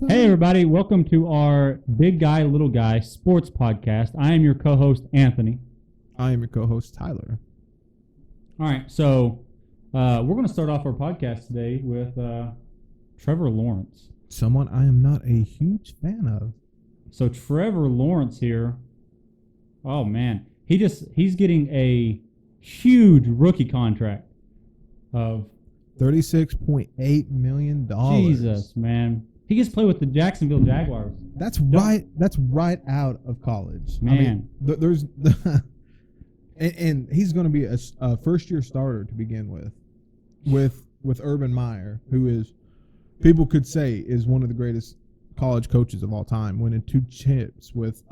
Hey, everybody. Welcome to our Big Guy, Little Guy sports podcast. I am your co host, Anthony. I am your co-host, Tyler. All right. So, we're going to start off our podcast today with Trevor Lawrence. Someone I am not a huge fan of. So, Trevor Lawrence here, oh, man. He's getting a huge rookie contract of $36.8 million. Jesus, man. He gets to play with the Jacksonville Jaguars. That's right out of college. Man. I mean, there's and he's going to be a first-year starter to begin with Urban Meyer, who is, people could say, is one of the greatest college coaches of all time, winning 2 chips with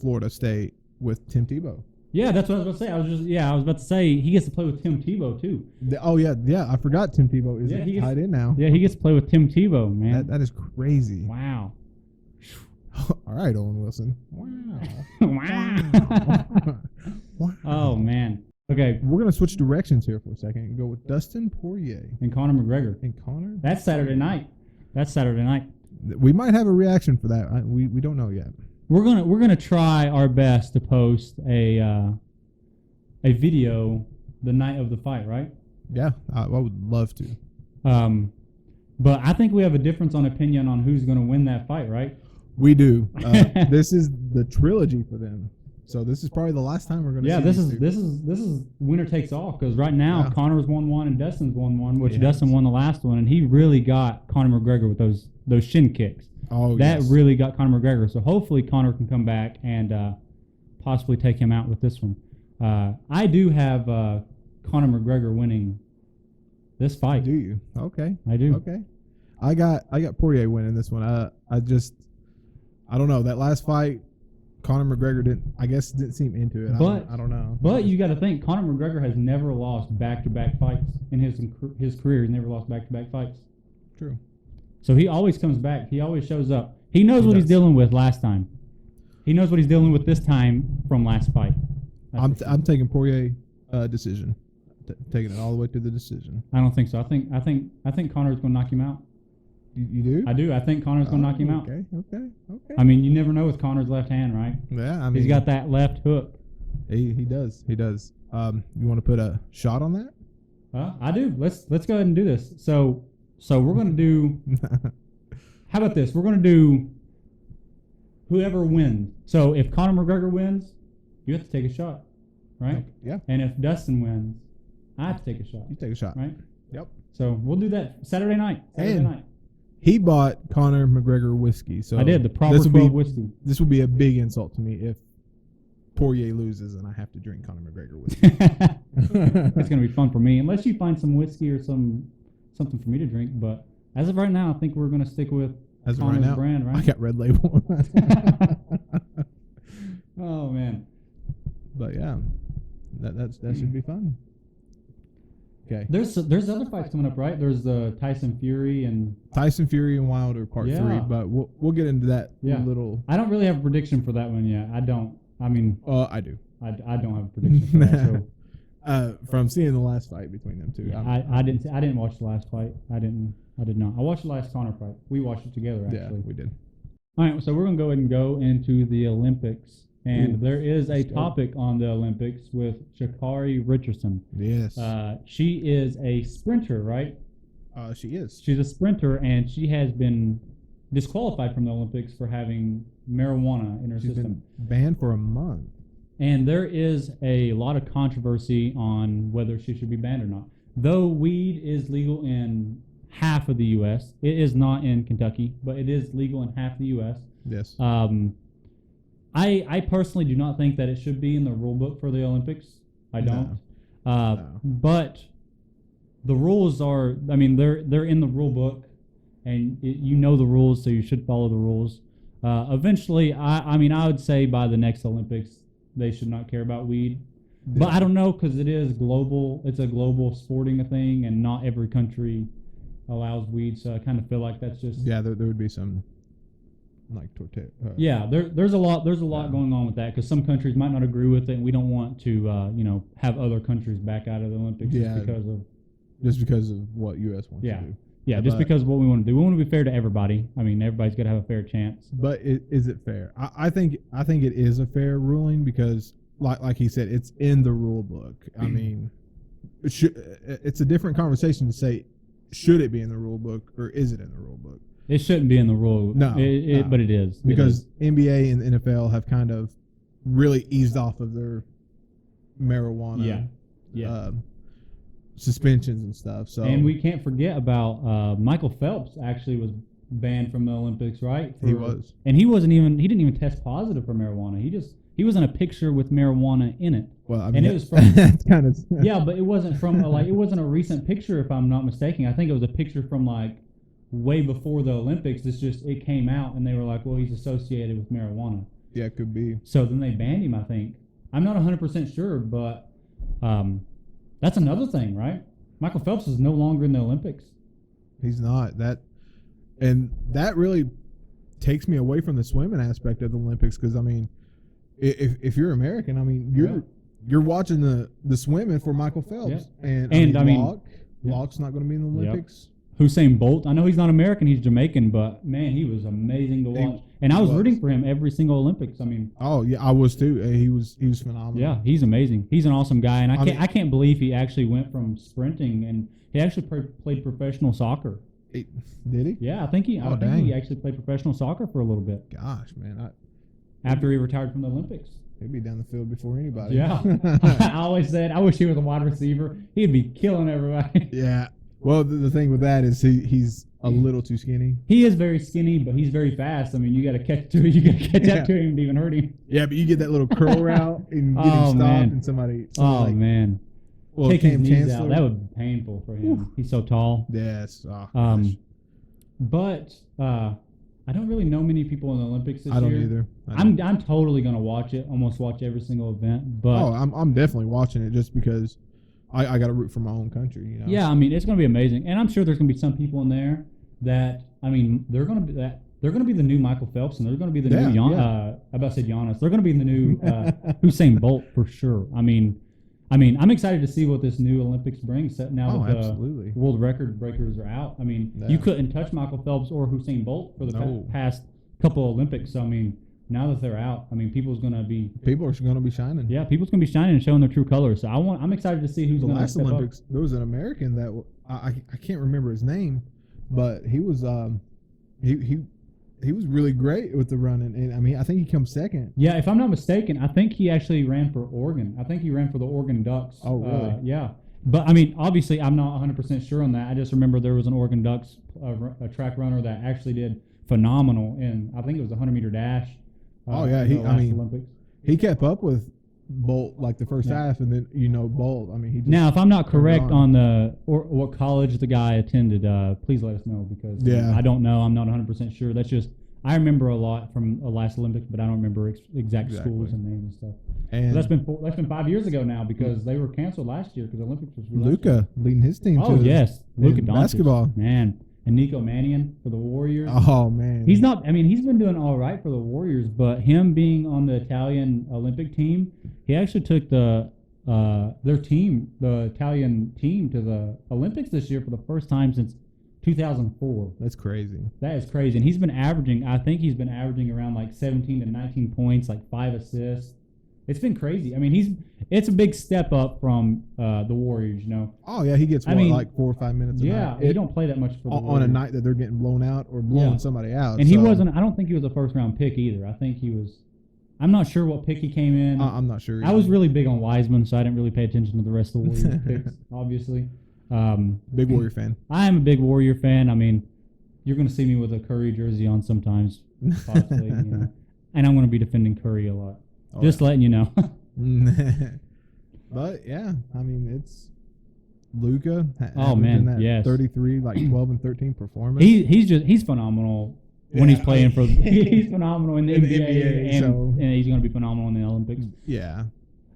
Florida State with Tim Tebow. Yeah, that's what I was about to say. I was about to say he gets to play with Tim Tebow too. I forgot Tim Tebow is tied in now. Yeah, he gets to play with Tim Tebow, man. That is crazy. Wow. All right, Owen Wilson. Wow. Wow. Oh man. Okay, we're gonna switch directions here for a second and go with Dustin Poirier and Conor McGregor. And Conor. That's Saturday night. We might have a reaction for that. We don't know yet. We're gonna try our best to post a video the night of the fight, right? Yeah, I would love to. But I think we have a difference on opinion on who's going to win that fight, right? We do. This is the trilogy for them, so this is probably the last time we're going to. Yeah, this is winner takes all, because right now Conor's won one and Dustin's won one, which Dustin won the last one, and he really got Conor McGregor with those shin kicks. Oh, that really got Conor McGregor. So hopefully Conor can come back and possibly take him out with this one. I do have Conor McGregor winning this fight. Do you? Okay. I do. Okay. I got Poirier winning this one. I don't know. That last fight, Conor McGregor didn't seem into it. I don't know. But you got to think, Conor McGregor has never lost back-to-back fights in his career. He's never lost back-to-back fights. True. So he always comes back. He always shows up. He knows what he's dealing with last time. He knows what he's dealing with this time from last fight. I'm taking Poirier decision. Taking it all the way to the decision. I don't think so. I think Conor's going to knock him out. You do? I do. I think Conor's going to knock him out. Okay. I mean, you never know with Conor's left hand, right? Yeah, I mean, he's got that left hook. He does. You want to put a shot on that? I do. Let's go ahead and do this. So we're going to do. How about this? We're going to do whoever wins. So if Conor McGregor wins, you have to take a shot, right? Yeah. And if Dustin wins, I have to take a shot. You take a shot, right? Yep. So we'll do that Saturday night. He bought Conor McGregor whiskey. So I did the proper 12 whiskey. This would be a big insult to me if Poirier loses and I have to drink Conor McGregor whiskey. It's going to be fun for me, unless you find some whiskey or something for me to drink. But as of right now, I think we're going to stick with Conor's brand, right? I got Red Label. Oh man! But yeah, that should be fun. Okay. There's other fights coming up, right? There's Tyson Fury and Wilder Part 3, but we'll get into that little. I don't really have a prediction for that one yet. I don't. I mean, I do. I don't have a prediction for that. So. From seeing the last fight between them two. Yeah, I didn't watch the last fight. I did not. I watched the last Conor fight. We watched it together, actually. Yeah, we did. All right, so we're going to go ahead and go into the Olympics. And there is a topic on the Olympics with Sha'Carri Richardson. Yes. She is a sprinter, right? She is. She's a sprinter, and she has been disqualified from the Olympics for having marijuana in her system. Been banned for a month. And there is a lot of controversy on whether she should be banned or not. Though weed is legal in half of the U.S., it is not in Kentucky, but it is legal in half the U.S. Yes. I personally do not think that it should be in the rule book for the Olympics. I don't. No. But the rules are, I mean, they're in the rule book, and you know the rules, so you should follow the rules. Eventually, I would say by the next Olympics, they should not care about weed. Yeah. But I don't know, because it is global. It's a global sporting thing, and not every country allows weed. So I kind of feel like that's just... Yeah, there would be some... like tortilla. There's a lot going on with that, because some countries might not agree with it, and we don't want to have other countries back out of the Olympics just because of what U.S. wants to do. Yeah, just because of what we want to do. We want to be fair to everybody. I mean, everybody's got to have a fair chance. But is it fair? I think it is a fair ruling because, like he said, it's in the rule book. I mean, it's a different conversation to say, should it be in the rule book or is it in the rule book? It shouldn't be in the rule. No, but it is. Because NBA and the NFL have kind of really eased off of their marijuana suspensions and stuff. So, and we can't forget about Michael Phelps actually was banned from the Olympics, right? He was. And he didn't even test positive for marijuana. He was in a picture with marijuana in it. Well, I mean, and it was from that's kind of yeah, but it wasn't from it wasn't a recent picture if I'm not mistaken. I think it was a picture from like way before the Olympics. It came out and they were like, well, he's associated with marijuana. Yeah, it could be. So then they banned him, I think. I'm not 100% sure, but that's another thing, right? Michael Phelps is no longer in the Olympics. He's not. And that really takes me away from the swimming aspect of the Olympics because, I mean, if you're American, I mean, you're watching the swimming for Michael Phelps. Yeah. And I mean, Locke's not going to be in the Olympics. Yep. Usain Bolt, I know he's not American, he's Jamaican, but man, he was amazing to watch. And I was rooting for him every single Olympics. I mean, oh yeah, I was too. He was phenomenal. Yeah, he's amazing. He's an awesome guy, and I can't believe he actually went from sprinting and he actually played professional soccer. Did he? Yeah, I think he actually played professional soccer for a little bit. Gosh, man, after he retired from the Olympics. He'd be down the field before anybody. Yeah, I always said I wish he was a wide receiver. He'd be killing everybody. Yeah. Well, the thing with that is he's a little too skinny. He is very skinny, but he's very fast. I mean, you got to catch up to him to even hurt him. Yeah, but you get that little curl route and get him stopped and somebody man. Well, take his knees out. That would be painful for him. Oof. He's so tall. Yes. But I don't really know many people in the Olympics this year. I don't either. I'm totally gonna watch it. Almost watch every single event. But I'm definitely watching it just because I got to root for my own country. You know. Yeah, I mean it's gonna be amazing, and I'm sure there's gonna be some people in there that they're gonna be the new Michael Phelps, and they're gonna be the new I about to say Giannis. They're gonna be the new Usain Bolt for sure. I mean, I'm excited to see what this new Olympics brings. Now that the world record breakers are out, I mean, you couldn't touch Michael Phelps or Usain Bolt for the past couple of Olympics. So I mean, now that they're out, I mean, people are going to be shining. Yeah, people's going to be shining and showing their true colors. So I'm excited to see who's going to step up. The last Olympics, there was an American that I can't remember his name, but he was he was really great with the running, and I mean, I think he comes second. Yeah, if I'm not mistaken, I think he actually ran for Oregon. I think he ran for the Oregon Ducks. Oh, really? Yeah. But, I mean, obviously, I'm not 100% sure on that. I just remember there was an Oregon Ducks a track runner that actually did phenomenal in, I think it was a 100-meter dash. Olympics. He kept up with Bolt like the first half, and then, Bolt, I mean, he just... Now, if I'm not correct on what college the guy attended, please let us know because I don't know. I'm not 100% sure. That's just... I remember a lot from the last Olympics, but I don't remember exact schools and names and stuff. And so that's been 5 years ago now because they were canceled last year because the Olympics was Luka leading his team. Oh yes, Luka Doncic, basketball, man, and Nico Mannion for the Warriors. Oh man, he's not. I mean, he's been doing all right for the Warriors, but him being on the Italian Olympic team, he actually took the Italian team to the Olympics this year for the first time since 2004. That's crazy. That is crazy. And he's been averaging around like 17 to 19 points, like 5 assists. It's been crazy. I mean, it's a big step up from the Warriors, Oh, yeah, he gets like 4 or 5 minutes a night. Yeah, he don't play that much for the Warriors. On a night that they're getting blown out or blowing somebody out. And he wasn't, I don't think he was a first-round pick either. I think he was, I'm not sure what pick he came in. I'm not sure either. I was really big on Wiseman, so I didn't really pay attention to the rest of the Warriors picks, obviously. Big Warrior fan. I am a big Warrior fan. I mean, you're going to see me with a Curry jersey on sometimes, possibly, and I'm going to be defending Curry a lot. Just letting you know. But yeah, I mean, it's Luka. Oh man, yes, 33, like 12 and 13 performance. He's phenomenal when he's playing for. He's phenomenal in the NBA, and he's going to be phenomenal in the Olympics. Yeah.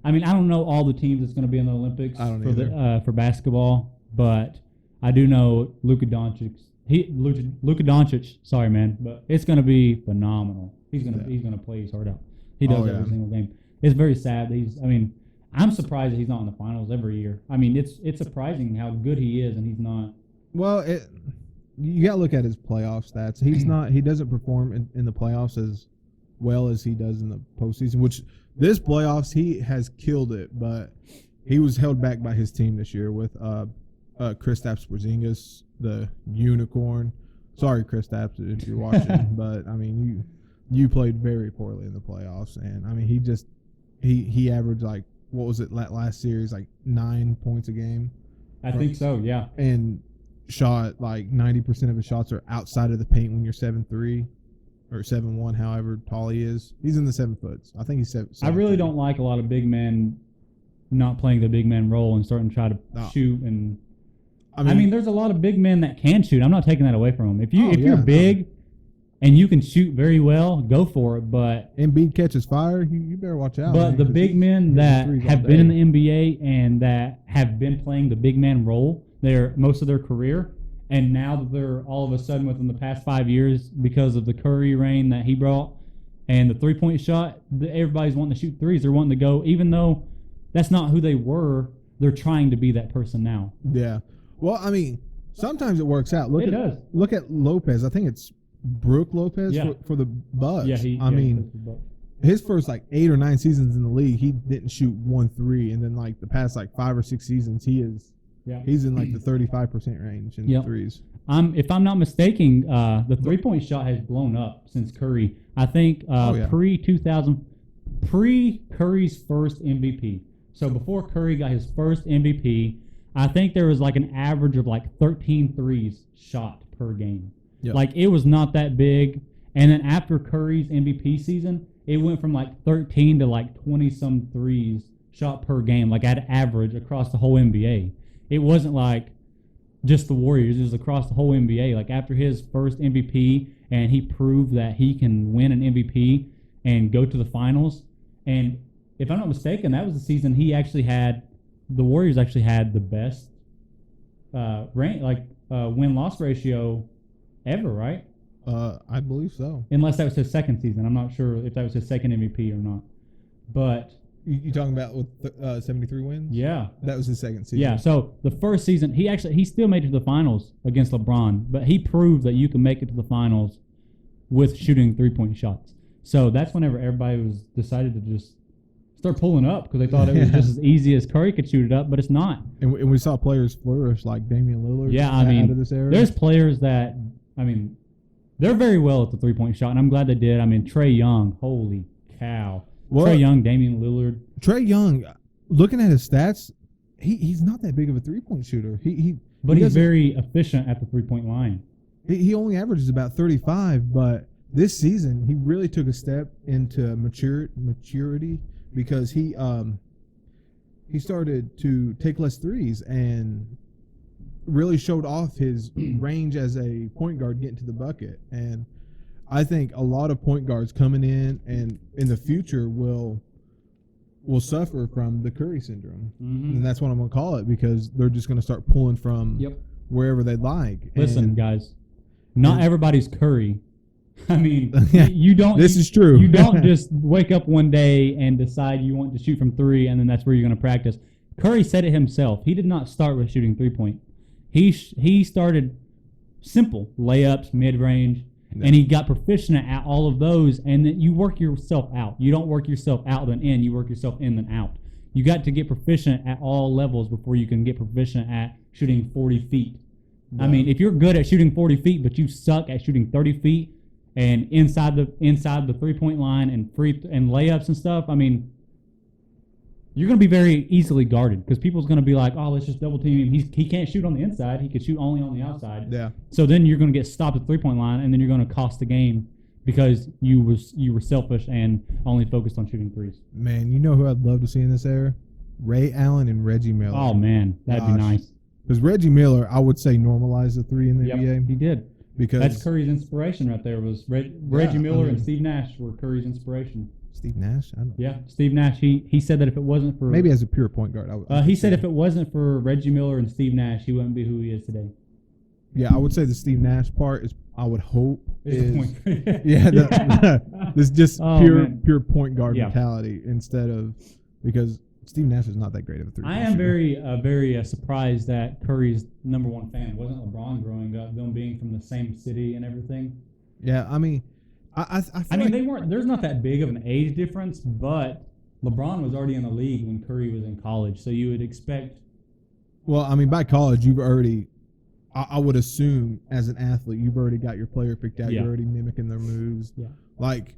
I mean, I don't know all the teams that's going to be in the Olympics for basketball, but I do know Luka Doncic. Luka Doncic. Sorry, man, but it's going to be phenomenal. He's going to play his heart out. He does every single game. It's very sad. I'm surprised that he's not in the finals every year. I mean, it's surprising how good he is, and he's not. Well, you got to look at his playoff stats. He doesn't perform in the playoffs as well as he does in the postseason, which this playoffs he has killed it, but he was held back by his team this year with Kristaps Porzingis, the unicorn. Sorry, Kristaps, if you're watching, but I mean you played very poorly in the playoffs, and I mean he averaged like, what was it last series, like 9 points a game. I think so, yeah. And shot like 90% of his shots are outside of the paint when you're 7'3" or 7'1", however tall he is. He's in the 7 foot. I think he's 7. I really don't like a lot of big men not playing the big man role and starting to try to shoot. And I mean, there's a lot of big men that can shoot. I'm not taking that away from them. If you're big and you can shoot very well, go for it. But Embiid catches fire, you better watch out. But the big men that have been in the NBA and that have been playing the big man role most of their career, and now that they're all of a sudden within the past 5 years, because of the Curry reign that he brought and the 3-point shot, everybody's wanting to shoot threes. They're wanting to go, even though that's not who they were, they're trying to be that person now. Yeah. Well, I mean, sometimes it works out. It does. Look at Lopez. I think it's Brook Lopez for the Bucks. Yeah, his first like 8 or 9 seasons in the league, he didn't shoot 1 3, and then like the past like 5 or 6 seasons, he's in like the 35% range in threes. If I'm not mistaken, the 3-point shot has blown up since Curry. I think pre-Curry's first MVP. So before Curry got his first MVP, I think there was like an average of like 13 threes shot per game. Yep. Like, it was not that big. And then after Curry's MVP season, it went from like 13 to like 20-some threes shot per game, like at average across the whole NBA. It wasn't like just the Warriors. It was across the whole NBA. Like, after his first MVP, and he proved that he can win an MVP and go to the finals. And if I'm not mistaken, that was the season the Warriors actually had the best win-loss ratio ever, right? I believe so. Unless that was his second season. I'm not sure if that was his second MVP or not. But you talking about with 73 wins? Yeah. That was his second season. Yeah, so the first season, he still made it to the finals against LeBron, but he proved that you can make it to the finals with shooting 3-point shots. So that's whenever everybody decided to just start pulling up, because they thought it was just as easy as Curry could shoot it up, but it's not. And we saw players flourish like Damian Lillard. Yeah, I mean, there's players that, I mean, they're very well at the 3-point shot, and I'm glad they did. I mean, Trae Young, holy cow. Trae Young, Damian Lillard. Trae Young, looking at his stats, he's not that big of a 3-point shooter. But he's very efficient at the 3-point line. He only averages about 35, but this season he really took a step into maturity, because he started to take less threes and really showed off his range as a point guard getting to the bucket. And I think a lot of point guards coming in and in the future will suffer from the Curry syndrome. Mm-hmm. And that's what I'm going to call it, because they're just going to start pulling from wherever they like. Listen, guys, not everybody's Curry. I mean, you don't. This is true. You don't just wake up one day and decide you want to shoot from 3, and then that's where you're going to practice. Curry said it himself. He did not start with shooting 3-point. He started simple layups, mid-range, and he got proficient at all of those. And then you work yourself out. You don't work yourself out then in. You work yourself in then out. You got to get proficient at all levels before you can get proficient at shooting 40 feet. Yeah. I mean, if you're good at shooting 40 feet, but you suck at shooting 30 feet and inside the 3-point line and and layups and stuff, I mean, you're going to be very easily guarded, because people's going to be like, oh, let's just double team him. He can't shoot on the inside. He could shoot only on the outside. Yeah. So then you're going to get stopped at the 3-point line, and then you're going to cost the game because you were selfish and only focused on shooting threes. Man, you know who I'd love to see in this era? Ray Allen and Reggie Miller. Oh, man, that'd be nice. Because Reggie Miller, I would say, normalized the 3 in the NBA. He did. Because that's Curry's inspiration right there. Was Reggie Miller and Steve Nash were Curry's inspiration. Steve Nash? I don't know. Steve Nash. He said that if it wasn't for... Maybe as a pure point guard. He said if it wasn't for Reggie Miller and Steve Nash, he wouldn't be who he is today. Yeah, I would say the Steve Nash part is, I would hope, is... This just pure point guard mentality, instead of... Because Steve Nash is not that great of a three-point I am shooter. very surprised that Curry's #1 fan wasn't LeBron growing up, them being from the same city and everything. Yeah, I mean, I feel I mean, like they weren't. There's not that big of an age difference, but LeBron was already in the league when Curry was in college, so you would expect. well, I mean, by college, you've already, I would assume, as an athlete, you've already got your player picked out. Yeah. You're already mimicking their moves. Yeah. Like,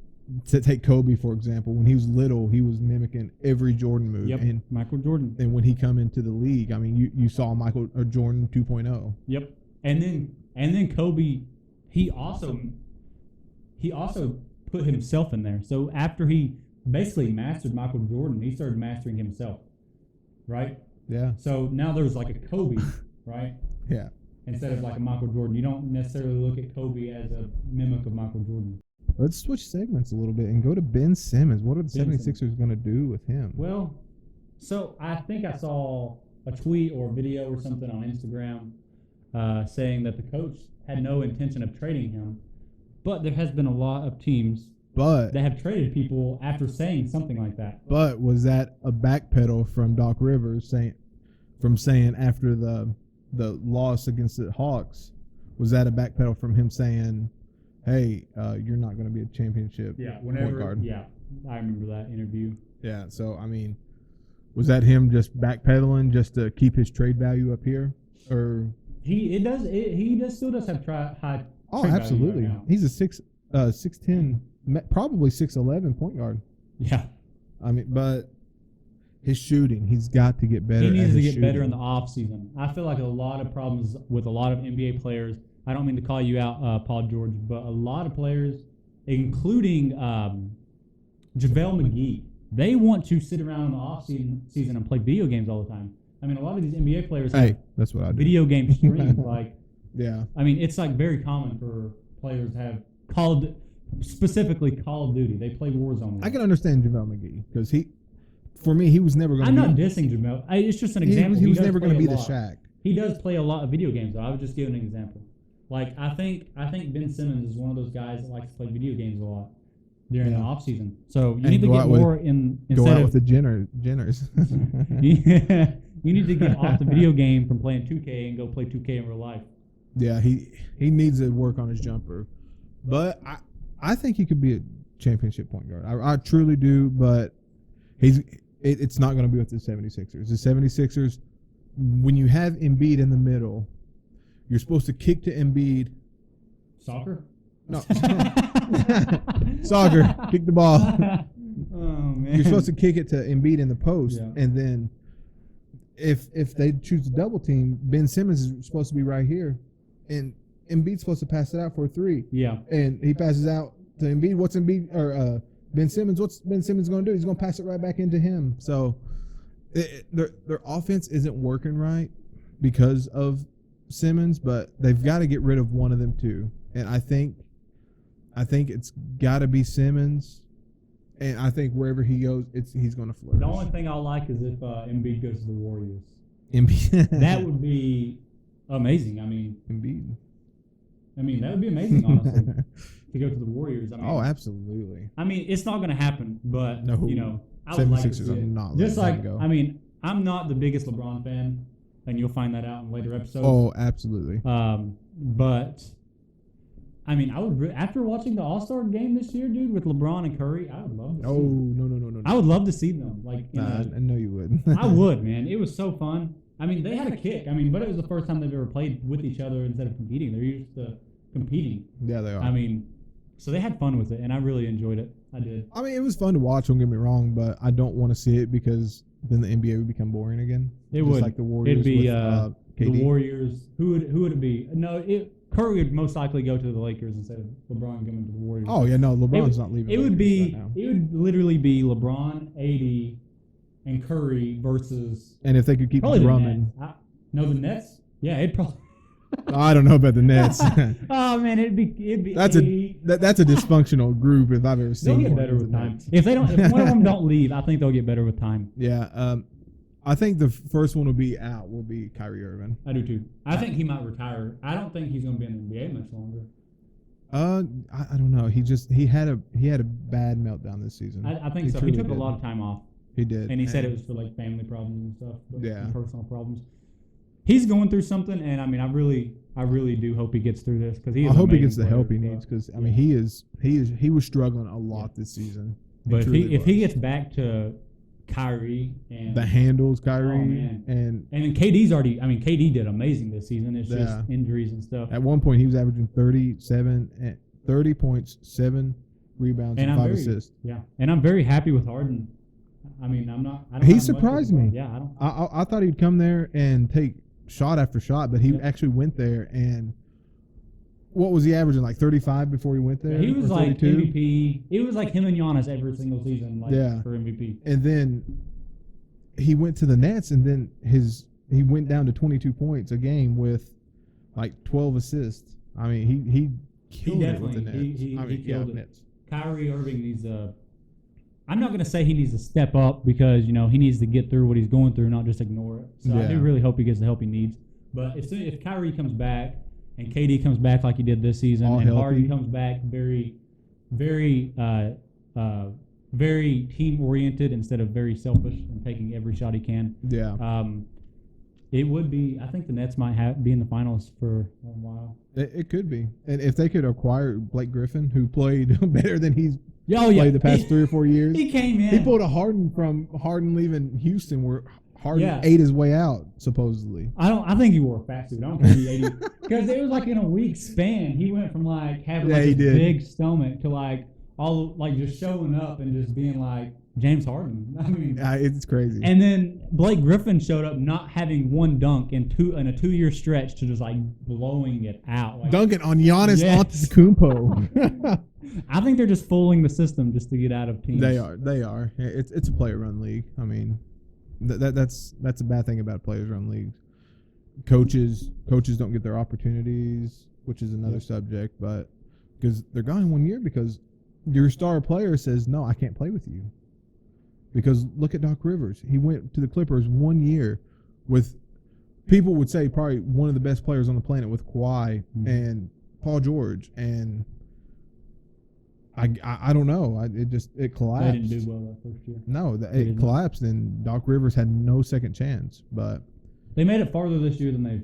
to take Kobe, for example, when he was little, he was mimicking every Jordan move. Yep. And Michael Jordan. when he come into the league, I mean, you saw Michael or Jordan 2.0. Yep. And then Kobe, he also put himself in there. So after he basically mastered Michael Jordan, he started mastering himself. Right? Yeah. So now there's like a Kobe, right? Yeah. Instead of like a Michael Jordan. You don't necessarily look at Kobe as a mimic of Michael Jordan. Let's switch segments a little bit and go to Ben Simmons. What are the Ben 76ers going to do with him? Well, so I think I saw a tweet or a video or something on Instagram saying that the coach had no intention of trading him, but there has been a lot of teams that have traded people after saying something like that. But was that a backpedal from Doc Rivers saying after the loss against the Hawks? Was that a backpedal from him saying, "Hey, you're not going to be a championship point guard"? Yeah, I remember that interview. Yeah. So I mean, was that him just backpedaling just to keep his trade value up here, or he still does have high. Oh, absolutely. Right, he's a 6'10", probably 6'11" point guard. Yeah. I mean, but his shooting, he's got to get better. He needs to get better in the off season. I feel like a lot of problems with a lot of NBA players. I don't mean to call you out, Paul George, but a lot of players, including JaVale McGee, they want to sit around in the off season and play video games all the time. I mean, a lot of these NBA players have that's what I do. Video game streams. Like, yeah. I mean, it's like very common for players to have specifically Call of Duty. They play Warzone. I can understand JaVale McGee because for me, he was never going to I'm not dissing JaVale. It's just an example. He was never going to be the Shaq. He does play a lot of video games, though. I was just giving an example. Like, I think Ben Simmons is one of those guys that likes to play video games a lot during the off season. So you need to get more go out with the Jenners. You need to get off the video game from playing 2K and go play 2K in real life. Yeah, he needs to work on his jumper, but I think he could be a championship point guard. I truly do, but it's not going to be with the 76ers. The 76ers, when you have Embiid in the middle, you're supposed to kick to Embiid. Soccer? No. Soccer. Kick the ball. Oh, man. You're supposed to kick it to Embiid in the post, and then if they choose to double team, Ben Simmons is supposed to be right here, and Embiid's supposed to pass it out for a three. Yeah. And he passes out to Embiid. What's Ben Simmons? What's Ben Simmons going to do? He's going to pass it right back into him. So their offense isn't working right because of Simmons, but they've got to get rid of one of them too. And I think it's got to be Simmons. And I think wherever he goes, he's going to flourish. The only thing I like is if Embiid goes to the Warriors. Embiid. That would be amazing. I mean, Embiid. That would be amazing, honestly, to go to the Warriors. I mean, absolutely. I mean, it's not going to happen, but I would like to see it. Not just like go. I mean, I'm not the biggest LeBron fan, and you'll find that out in later episodes. Oh, absolutely. But I mean, I would after watching the All-Star game this year, dude, with LeBron and Curry, I would love to. No. I would love to see them. Like, I know you would. I would, man. It was so fun. I mean, they had a kick. I mean, but it was the first time they've ever played with each other instead of competing. They're used to competing. Yeah, they are. I mean, so they had fun with it, and I really enjoyed it. I did. I mean, it was fun to watch. Don't get me wrong, but I don't want to see it because then the NBA would become boring again. It would. Like the Warriors. It'd be with, the Warriors. Who would it be? No, Curry would most likely go to the Lakers instead of LeBron coming to the Warriors. Oh yeah, no, LeBron's not leaving. It would literally be LeBron, AD, and Curry versus. And if they could keep Drummond. No, the Nets. Yeah, it'd probably. I don't know about the Nets. Oh man, it'd be. That's a dysfunctional group if I've ever seen. They'll get better with time. If one of them don't leave, I think they'll get better with time. Yeah. I think the first one will be Kyrie Irving. I do too. I think he might retire. I don't think he's going to be in the NBA much longer. I don't know. He had a bad meltdown this season. I think so. He took a lot of time off. He did. And he said it was for like family problems and stuff, Yeah. and personal problems. He's going through something, and I mean, I really do hope he gets through this because I hope he gets the help he needs because I mean he was struggling a lot this season. But if he gets back to Kyrie and the handles, Kyrie and then KD's already. I mean, KD did amazing this season. It's just injuries and stuff. At one point, he was averaging 30 points, 7 rebounds, and 5 assists. Yeah, and I'm very happy with Harden. I mean, I don't. He surprised me. Yeah, I don't. I thought he'd come there and take shot after shot, but he actually went there and. What was he averaging, like 35 before he went there? He was like MVP. It was like him and Giannis every single season, for MVP. And then he went to the Nets, and then he went down to 22 points a game with like 12 assists. I mean, he killed it with the Nets. He killed it. Nets. Kyrie Irving needs I'm not going to say he needs to step up because, he needs to get through what he's going through, not just ignore it. So I do really hope he gets the help he needs. But if Kyrie comes back, and KD comes back like he did this season, and Harden comes back very, very, very team-oriented instead of very selfish and taking every shot he can. Yeah. It would be. I think the Nets might be in the finals for a while. It could be, and if they could acquire Blake Griffin, who played better than he's played the past 3 or 4 years, he came in. He pulled a Harden leaving Houston, where Harden ate his way out, supposedly. I think he wore a fat suit. I don't think he ate it. Because it was like in a week span, he went from like having this big stomach to like all like just showing up and just being like James Harden. I mean, it's crazy. And then Blake Griffin showed up not having one dunk in a 2-year stretch to just like blowing it out. Like, dunking on Giannis Antetokounmpo. I think they're just fooling the system just to get out of teams. They are. It's a player-run league. I mean. That's a bad thing about players-run leagues. Coaches don't get their opportunities, which is another subject. But because they're gone in 1 year because your star player says no, I can't play with you. Because look at Doc Rivers. He went to the Clippers 1 year with people would say probably one of the best players on the planet with Kawhi and Paul George and. I don't know. It collapsed. They didn't do well that first year. No, it collapsed, and Doc Rivers had no second chance. But they made it farther this year than they've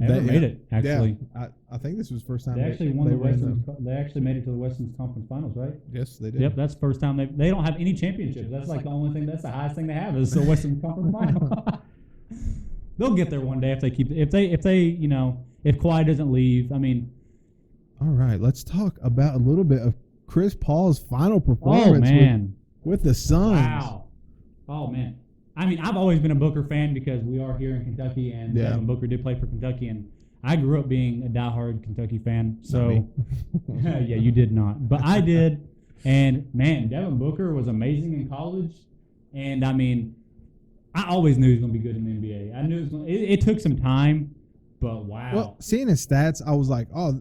ever made it. Actually, I think this was the first time they actually won the Western. They actually made it to the Western Conference Finals, right? Yes, they did. Yep, that's the first time they don't have any championships. That's like the only thing. That's the highest thing they have is the Western Conference Final. They'll get there one day if they keep. If Kawhi doesn't leave. I mean. All right, let's talk about a little bit of Chris Paul's final performance with the Suns. Wow. Oh, man. I mean, I've always been a Booker fan because we are here in Kentucky, and Devin Booker did play for Kentucky, and I grew up being a diehard Kentucky fan. So, yeah, you did not. But I did, and, man, Devin Booker was amazing in college, and, I mean, I always knew he was going to be good in the NBA. I knew it took some time. But wow. Well, seeing his stats, I was like, "Oh,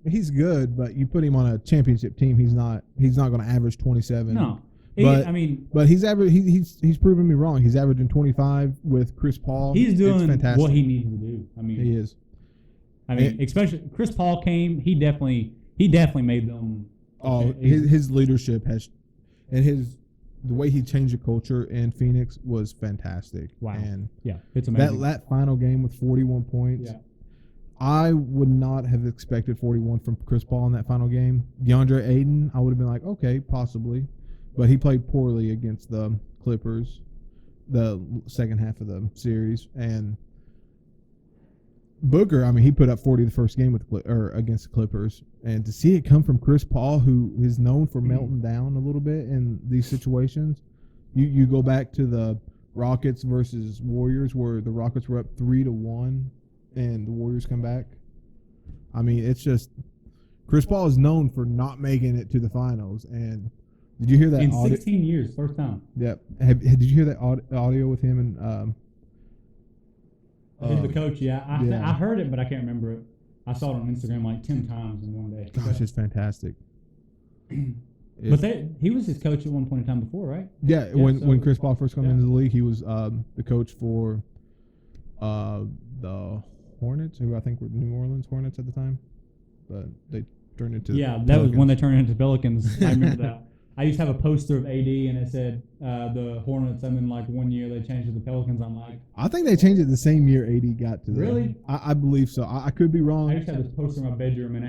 he's good." But you put him on a championship team, he's not going to average 27. No, but he's he's proven me wrong. He's averaging 25 with Chris Paul. He's doing what he needs to do. I mean, he is. I mean, especially Chris Paul came. He definitely made them. Oh, his leadership and the way he changed the culture in Phoenix was fantastic. Wow. And it's amazing. That final game with 41 points. Yeah. I would not have expected 41 from Chris Paul in that final game. DeAndre Ayton, I would have been like, okay, possibly. But he played poorly against the Clippers the second half of the series. And Booker, I mean, he put up 40 the first game against the Clippers. And to see it come from Chris Paul, who is known for melting down a little bit in these situations, you go back to the Rockets versus Warriors where the Rockets were up 3-1. And the Warriors come back. I mean, it's just Chris Paul is known for not making it to the finals. And did you hear that? In 16 years, first time. Yep. Did you hear that audio with him and the coach? Yeah, I heard it, but I can't remember it. I saw it on Instagram like 10 times in one day. Gosh, it's fantastic. But he was his coach at one point in time before, right? Yeah, when Chris Paul first came into the league, he was the coach for the Hornets, who I think were New Orleans Hornets at the time, but they turned into that was when they turned into Pelicans. I remember that. I used to have a poster of AD, and it said the Hornets, and then like 1 year they changed it to the Pelicans. I'm like, I think they changed it the same year AD got to them. Really? I believe so. I could be wrong. I used to have this poster in my bedroom, and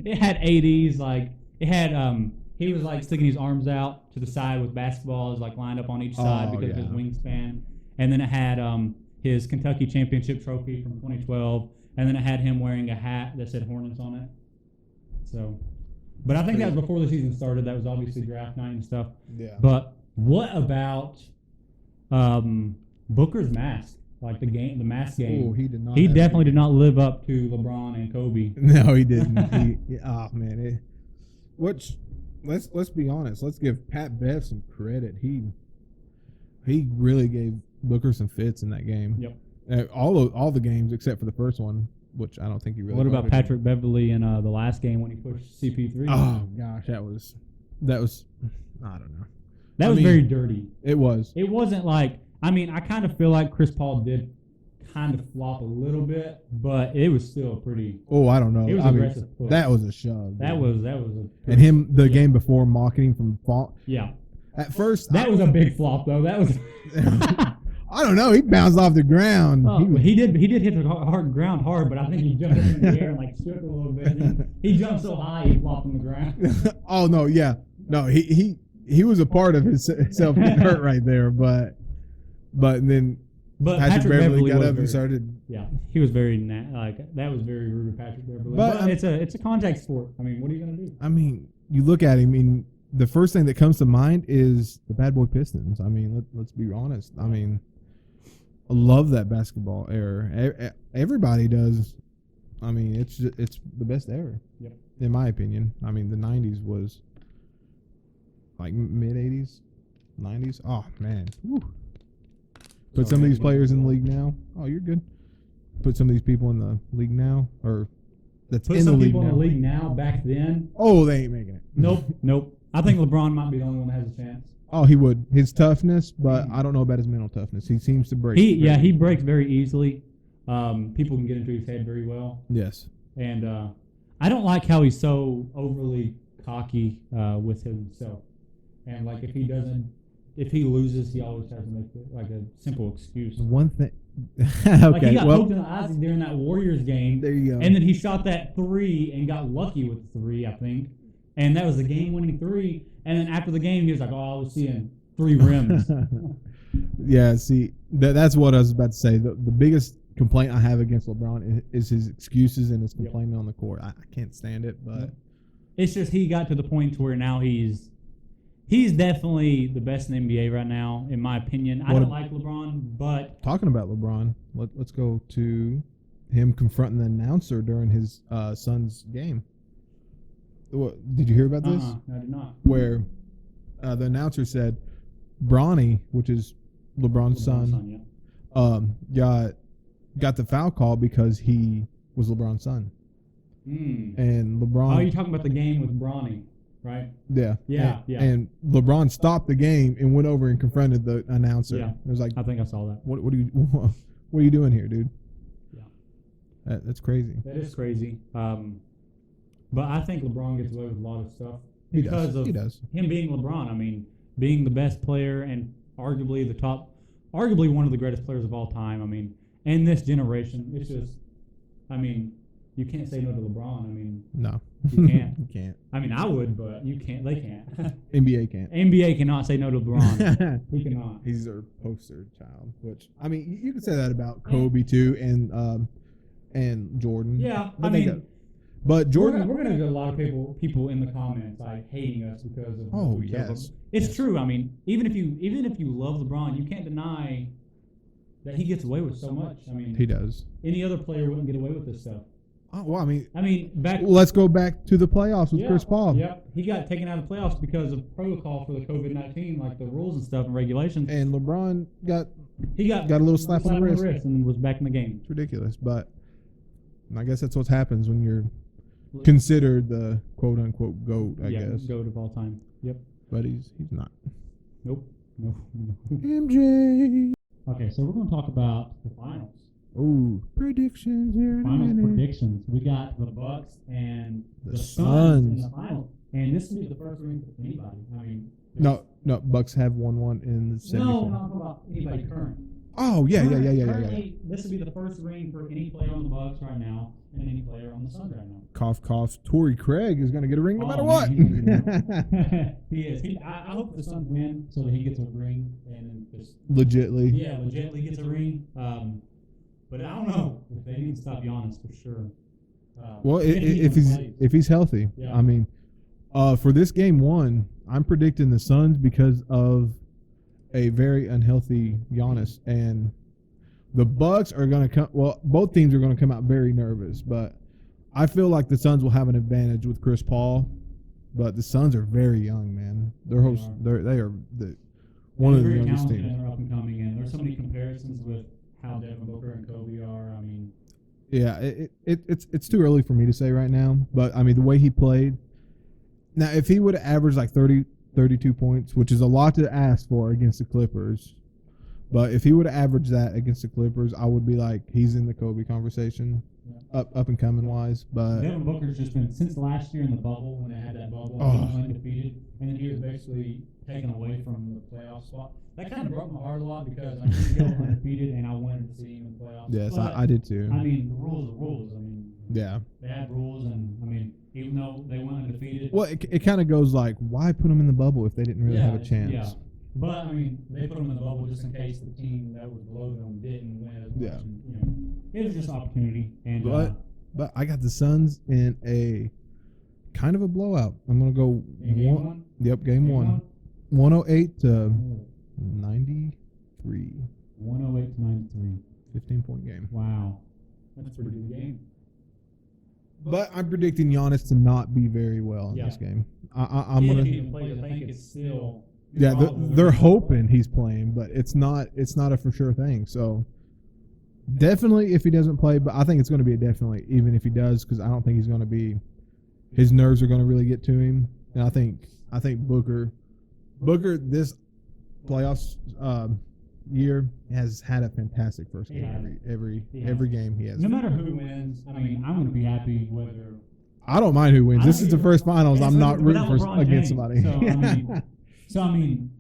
it had AD's like it had he was like sticking his arms out to the side with basketballs like lined up on each side because of his wingspan, and then it had his Kentucky championship trophy from 2012, and then it had him wearing a hat that said Hornets on it. So. But I think that was before the season started. That was obviously draft night and stuff. Yeah. But what about Booker's mask? Like the mask game. Oh, he did not. He definitely did not live up to LeBron and Kobe. No, he didn't. Man. Let's be honest. Let's give Pat Bev some credit. He really gave Booker some fits in that game. Yep. All the games except for the first one, which I don't think he really. What about Patrick Beverley in the last game when he pushed CP3? Oh gosh, that was I don't know. That was very dirty. It was. It wasn't like I kind of feel like Chris Paul did kind of flop a little bit, but it was still pretty. Oh, I don't know. It was aggressive push. That was a shove. That was a. And him the game before mocking him from fall. Yeah. At first, that was a big flop though. That was. I don't know. He bounced off the ground. Oh, he did hit the ground hard, but I think he jumped in the air and like shook a little bit. He jumped so high he flopped on the ground. Oh no, yeah, no, he was a part of himself getting hurt right there, but then Patrick Beverley got up and started. Yeah, he was very that was very rude of Patrick Beverley. But it's a contact sport. What are you gonna do? You look at him. The first thing that comes to mind is the Bad Boy Pistons. Let's be honest. I love that basketball era. Everybody does. It's the best era. Yep. In my opinion. The 90s was like mid 80s, 90s. Oh man. Woo. Put some of these players in the league now. Oh, you're good. Put some of these people in the league now, or that's in the league now. Put some people in the league now. Back then. Oh, they ain't making it. Nope. I think LeBron might be the only one that has a chance. Oh, he would. His toughness, but I don't know about his mental toughness. He seems to break. He breaks very easily. People can get into his head very well. Yes. And I don't like how he's so overly cocky with himself. And like if he loses, he always has to make like a simple excuse. One thing. Okay. Like he got poked in the eyes during that Warriors game. There you go. And then he shot that 3 and got lucky with the 3, I think. And that was the game-winning 3. And then after the game, he was like, "Oh, I was seeing 3 rims." Yeah, see, that's what I was about to say. The biggest complaint I have against LeBron is his excuses and his complaining on the court. I can't stand it, but it's just he got to the point to where now he's definitely the best in the NBA right now, in my opinion. I don't like LeBron, but talking about LeBron, let's go to him confronting the announcer during his son's game. Did you hear about this? No, I did not. Where the announcer said Bronny, which is LeBron's son, got the foul call because he was LeBron's son. And LeBron. Oh, you're talking about the game with Bronny, right? Yeah. Yeah. And LeBron stopped the game and went over and confronted the announcer. Yeah. It was like, I think I saw that. What are you doing here, dude? Yeah. That's crazy. That is crazy. But I think LeBron gets away with a lot of stuff because of him being LeBron. Being the best player and arguably one of the greatest players of all time. In this generation, it's just, you can't say no to LeBron. No, you can't. You can't. I would, but you can't. They can't. NBA can't. NBA cannot say no to LeBron. He cannot. He's their poster child. Which you could say that about Kobe too, and Jordan. Yeah, But Jordan, we're gonna get a lot of people in the comments like hating us because of. Oh yes, it's true. Even if you love LeBron, you can't deny that he gets away with so much. He does. Any other player wouldn't get away with this stuff. Oh well, back. Let's go back to the playoffs with Chris Paul. Yep, he got taken out of the playoffs because of protocol for the COVID-19, like the rules and stuff and regulations. And LeBron got a little slap on the wrist and was back in the game. It's ridiculous, but I guess that's what happens when you're considered the quote unquote GOAT, I guess. GOAT of all time. Yep. But he's not. Nope. No. MJ. Okay, so we're going to talk about the finals. Ooh, predictions here. Finals predictions. We got the Bucks and the Suns in the finals. And this will be the first ring for anybody. I mean, no, Bucks have won one in the 74. No, not about anybody current. Oh, yeah. Currently, this would be the first ring for any player on the Bucks right now and any player on the Suns right now. Cough, cough. Torrey Craig is going to get a ring no matter what. He is. I hope the Suns win so that he gets a ring and just legitly. Yeah, legitly gets a ring. But I don't know if they need to stop Giannis for sure. Well, if he's healthy, yeah. I mean, for this game one, I'm predicting the Suns because of a very unhealthy Giannis, and the Bucks are going to come. Well, both teams are going to come out very nervous, but I feel like the Suns will have an advantage with Chris Paul. But the Suns are very young, man. They are one of the youngest teams. They're up and coming, and there's so many comparisons with how Devin Booker and Kobe are. I mean, yeah, it's too early for me to say right now, but I mean the way he played. Now, if he would have averaged like 32 points, which is a lot to ask for against the Clippers, but if he would have averaged that against the Clippers, I would be like, he's in the Kobe conversation, up and coming wise. But Devin Booker's just been, since last year in the bubble, when they had that bubble, he was undefeated, and then he was basically taken away from the playoff spot. That kind of broke my heart a lot because I used to go undefeated, and I wanted to see him in the playoffs. Yes, I did too. I mean, the rules are rules. I mean, yeah, they had rules, and I mean, even though they went undefeated. Well, it kind of goes like, why put them in the bubble if they didn't really have a chance? Yeah. But, I mean, they put them in the bubble just in case the team that was below them didn't win as much. Yeah. And, it was just an opportunity. And, but I got the Suns in a kind of a blowout. I'm going to go game one? Yep, game one. 108 to 93. 108 to 93. 15-point game. Wow. That's a pretty good game. But I'm predicting Giannis to not be very well in this game. I'm gonna. If he plays, I think it's still. Yeah, they're hoping he's playing, but it's not a for sure thing. So definitely, if he doesn't play, but I think it's going to be a definitely, even if he does, because I don't think he's going to be. His nerves are going to really get to him, and I think Booker this playoffs year has had a fantastic first game every game he has. No matter who wins, I mean, I'm going to be happy whether. I don't mind who wins. This is the first finals. I'm not rooting for against somebody. So I mean,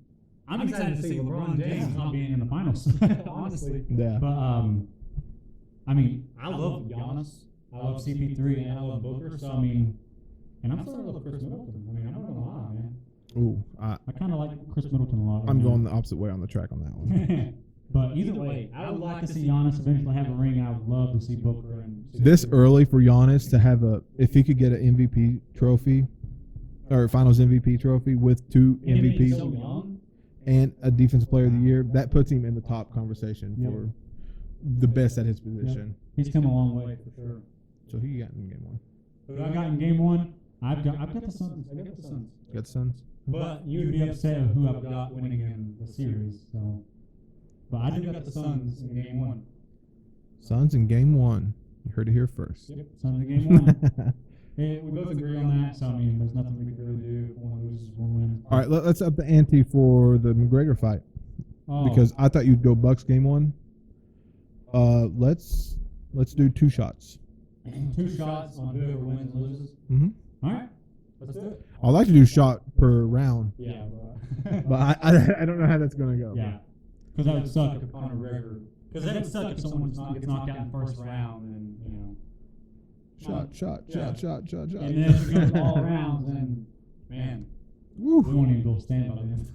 I'm excited to see LeBron James not being in the finals. Honestly. Yeah. But I mean, I love Giannis. I love CP3 and I love Booker. So I mean, and I'm starting to love Chris Middleton. I mean, I'm not gonna lie, man. Ooh, I kind of like Chris Middleton a lot. I'm going the opposite way on the track on that one. But either way, I would like to see Giannis eventually have a ring. I would love to see Booker and this early for Giannis to have if he could get an MVP trophy or Finals MVP trophy with two MVPs so and a Defensive Player of the Year, that puts him in the top conversation for the best at his position. He's come a long way for sure. So who you got in game one? Who I got in game one? I've got the Suns. I got the Suns. Got the Suns. But you'd be upset with who I've got winning in the series. So, but I do got the Suns in game one. Suns in game one. You heard it here first. Yep, Suns in game one. And we both agree on that. So I mean, there's nothing we can really do. If one loses, one wins. All right, let's up the ante for the McGregor fight because I thought you'd go Bucks game one. Let's do 2 shots. 2 shots on whoever wins and loses. Mm-hmm. All right, let's do it. I'd like to do shot per round. Yeah, but I don't know how that's gonna go. Yeah, because that would suck if Conor McGregor. Because that would suck if someone gets knocked out in the first round and Shot. And then if it goes all rounds, then man, we won't even go stand by then.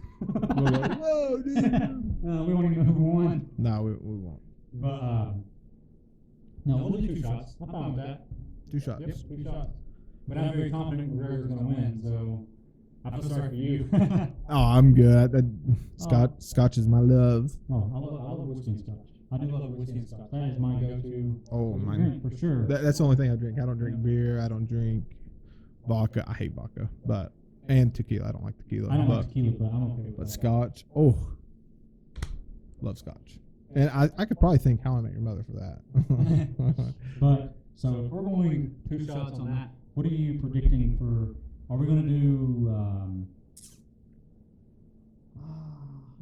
Whoa, dude! We won't even know who won. No, we won't. But no, we'll do 2 shots. I'm fine with that. 2 shots. Yep, 2 shots. But I'm very confident McGregor's going to win, so I feel sorry for you. Oh, I'm good. Scotch is my love. Oh, I love whiskey and scotch. I do love whiskey and scotch. That is my go-to. Oh, my drink for sure. That's the only thing I drink. I don't drink beer. I don't drink vodka. I hate vodka, and tequila. I don't like tequila. I don't like tequila, but I'm okay with But that. scotch, love scotch. And I could probably thank How I Met Your Mother for that. But so if we're going 2 shots on that, what are you predicting for? Are we going to do?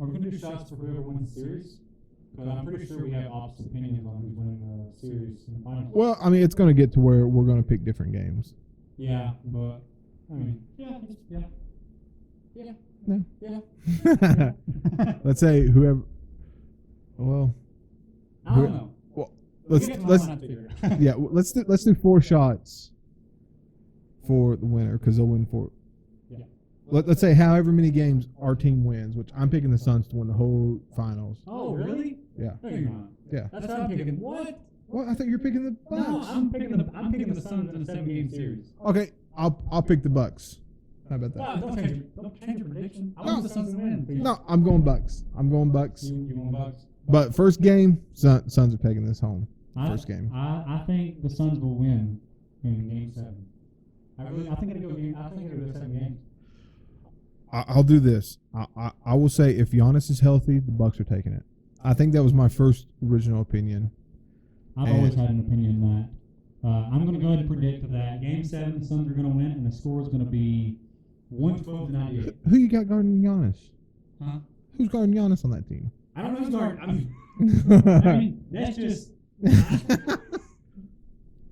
Are we going to do shots for whoever wins the series? Because I'm pretty sure we have opposite opinions on who's winning the series in the finals. Well, I mean, it's going to get to where we're going to pick different games. Yeah, but I mean, yeah. Let's say whoever. Well, I don't know. Well, let's yeah. Let's do 4 shots for the winner because they'll win 4. Yeah. Let's say however many games our team wins, which I'm picking the Suns to win the whole finals. Oh, really? Yeah. No, you're not. Yeah. That's what I'm picking. What? Well, I thought you were picking the Bucks. No, I'm picking the Suns in a 7-game series. Okay, I'll pick the Bucks. How about that? No, don't change your prediction. I want the Suns to win. No, I'm going Bucks. You going Bucks? But first game, Suns are taking this home. First game. I think the Suns will win in Game 7. I think it'll go 7 games. I'll do this. I will say if Giannis is healthy, the Bucks are taking it. I think that was my first original opinion. I've always had an opinion that. I'm going to go ahead and predict that Game 7, the Suns are going to win, and the score is going to be 112-98. Who you got guarding Giannis? Huh? Who's guarding Giannis on that team? I don't know who's guarding. I mean, that's just.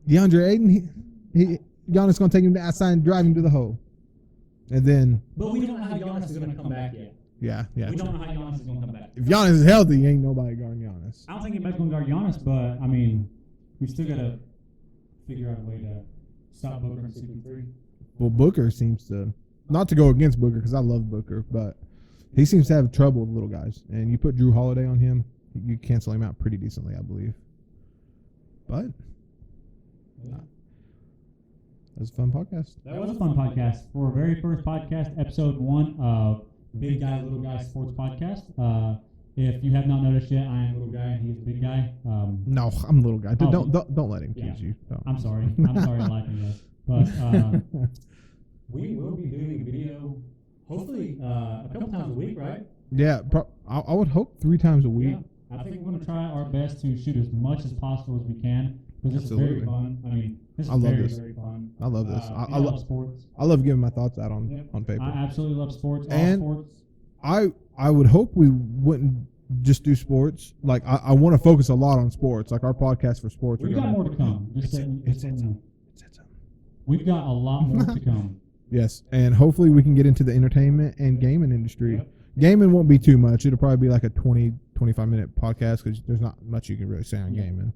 DeAndre Ayton, Giannis going to take him to outside and drive him to the hole. And then. But we don't know how Giannis is going to come back yet. Yeah. We don't know how Giannis is going to come back. If Giannis is healthy, ain't nobody guarding Giannis. I don't think anybody's going to guard Giannis, but, I mean, we still got to figure out a way to stop Booker and CP3. Well, Booker seems to, not to go against Booker because I love Booker, but he seems to have trouble with little guys. And you put Drew Holiday on him, you cancel him out pretty decently, I believe. But that was a fun podcast. That was a fun podcast. For our very first podcast, episode 1 of Big Guy, Little Guy Sports Podcast. If you have not noticed yet, I am a little guy and he's a big guy. No, I'm a little guy. Don't let him tease you. Don't. I'm sorry. I'm sorry I like him, guys. But we will be doing video, hopefully a couple times a week, right? Yeah, I would hope 3 times a week. Yeah, I think we're going to try our best to shoot as much as possible as we can because this is very fun. I mean, this is very fun. I love this. I love sports. I love giving my thoughts out on paper. I absolutely love sports. And sports. I would hope we wouldn't just do sports. Like I want to focus a lot on sports. Like our podcast for sports. We've got more to come. We've got a lot more to come. Yes, and hopefully we can get into the entertainment and gaming industry. Yep. Gaming won't be too much. It'll probably be like a 20-25 minute podcast because there's not much you can really say on gaming.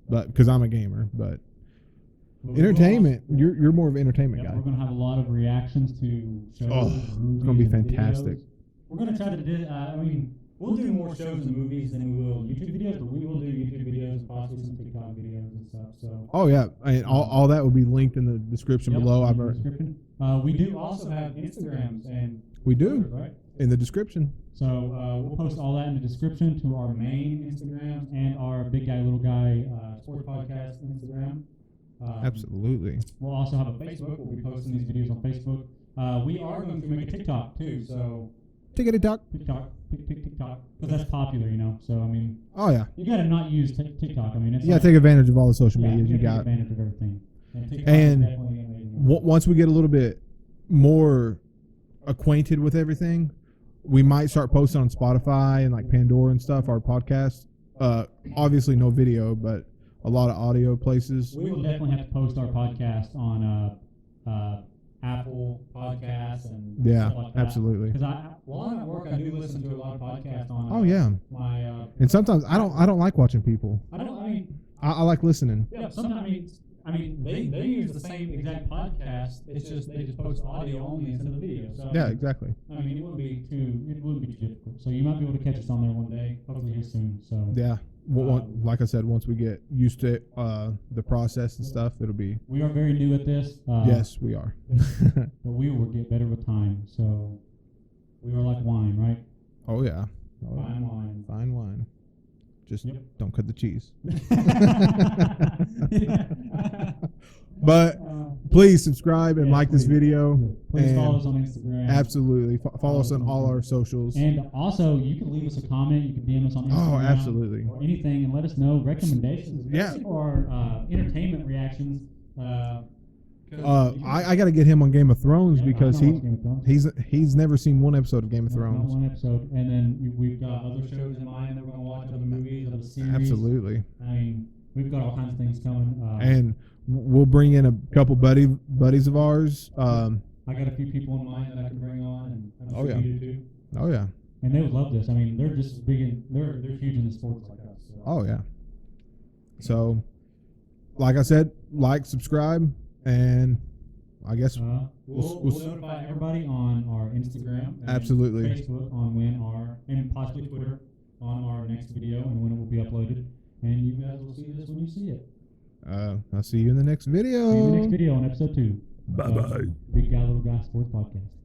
But because I'm a gamer, but entertainment, you're more of an entertainment guy. We're going to have a lot of reactions to shows. It's going to be fantastic. Videos. We're going to try to do, we'll do more shows and movies than we will YouTube videos, but we will do YouTube videos and possibly some TikTok videos and stuff. So. Oh yeah, and all that will be linked in the description below. We do also have Instagrams and we do Twitter, right? In the description. So we'll post all that in the description to our main Instagrams and our Big Guy Little Guy Sports Podcast Instagram. Absolutely. We'll also have a Facebook. We'll be posting these videos on Facebook. We are going to make a TikTok too. So. TikTok. TikTok. Because that's popular, you know. So, I mean. Oh, yeah. You got to not use TikTok. I mean, it's. You got to take advantage of all the social medias you got. Take advantage of everything. And once we get a little bit more acquainted with everything, we might start posting on Spotify and like Pandora and stuff, our podcast. Obviously, no video, but a lot of audio places. We will definitely have to post our podcast on Apple Podcasts and stuff like that. Absolutely. Because while I'm at work, I do listen to a lot of podcasts on. My. And sometimes I don't like watching people. I like listening. Yeah. Sometimes they use the same exact podcast. It's just they just post audio only instead of video. So exactly. I mean, it wouldn't be too difficult. So you might be able to catch us on there one day, hopefully here soon. So yeah. Like I said, once we get used to the process and stuff, it'll be. We are very new at this. Yes, we are. But we will get better with time. So we are like wine, right? Oh yeah. Fine wine. Fine wine. Just don't cut the cheese. But please subscribe and like this video. Please follow us on Instagram. Absolutely. Follow us on all our socials. And also, you can leave us a comment. You can DM us on Instagram. Oh, absolutely. Or anything, and let us know recommendations. Yeah. For our entertainment reactions. I got to get him on Game of Thrones because he's never seen one episode of Game of Thrones. Not one episode, and then we've got other shows in mind that we're going to watch, other movies, other series. Absolutely. I mean, we've got all kinds of things coming. And we'll bring in a couple buddies of ours. I got a few people in mind that I can bring on, and I'm sure you do too. Oh yeah. And they would love this. I mean, they're just as big in they're huge in the sports like us. So. Oh yeah. So, like I said, like, subscribe, and I guess we'll notify everybody on our Instagram, and absolutely, Facebook on when and possibly Twitter on our next video and when it will be uploaded. And you guys will see this when you see it. I'll see you in the next video. See you in the next video on episode 2. Bye bye. Big Guy Little Guy Sports Podcast.